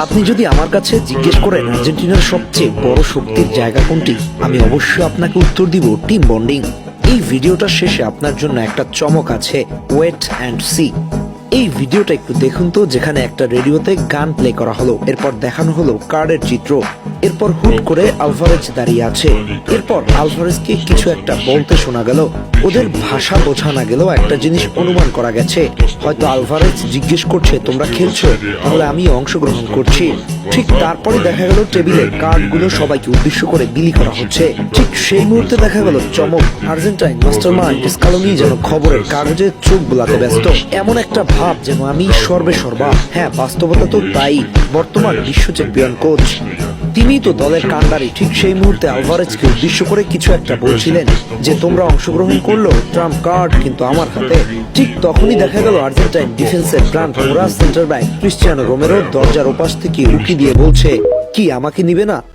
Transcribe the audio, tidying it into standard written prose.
আপনি যদি আমার কাছে জিজ্ঞেস করেন আর্জেন্টিনার সবচেয়ে বড় শক্তির জায়গা কোনটি, আমি অবশ্যই আপনাকে উত্তর দিব টিম বন্ডিং। এই ভিডিওটার শেষে আপনার জন্য একটা চমক আছে, ওয়েট অ্যান্ড সি। এই ভিডিওটা একটু দেখুন তো, যেখানে একটা রেডিওতে গান প্লে করা হলো, এরপর দেখানো হলো কার্ডের চিত্র, এরপর হুট করে আলভারেজ দাঁড়িয়ে আছে, এরপর আলভারেজকে কিছু একটা বলতে শোনা গেল। ওদের ভাষা বোঝা না গেলেও একটা জিনিস অনুমান করা গেছে, হয়তো আলভারেজ জিজ্ঞেস করছে তোমরা খেলছো, তাহলে আমি অংশগ্রহণ করছি। ঠিক তারপরে দেখা গেল টেবিলে কার্ডগুলো সবাইকে উদ্দেশ্য করে বিলি করা হচ্ছে। ঠিক সেই মুহূর্তে দেখা গেল চমক, আর্জেন্টাইন মাস্টারমাইন্ড স্কালোনি যেন খবরের কাগজে চোখ বোলাতে ব্যস্ত, এমন একটা ভাব যেন আমি সর্বে সর্বা। হ্যাঁ, বাস্তবতা তো তাই। বর্তমান বিশ্ব চ্যাম্পিয়ন কোচ, তিনি তো দলের কান্ডারি। ঠিক সেই মুহূর্তে আলভারেজকে উদ্দেশ্য করে কিছু একটা বলছিলেন যে তোমরা অংশগ্রহণ করলো, ট্রাম্প কার্ড কিন্তু আমার হাতে। ঠিক তখনই দেখা গেল আর্জেন্টাইন ডিফেন্সের প্রাণ মোরা সেন্টার ব্যাক ক্রিস্টিয়ানো রোমেরো দরজার ওপাশ থেকে উকি দিয়ে বলছে, কি আমাকে নিবে না?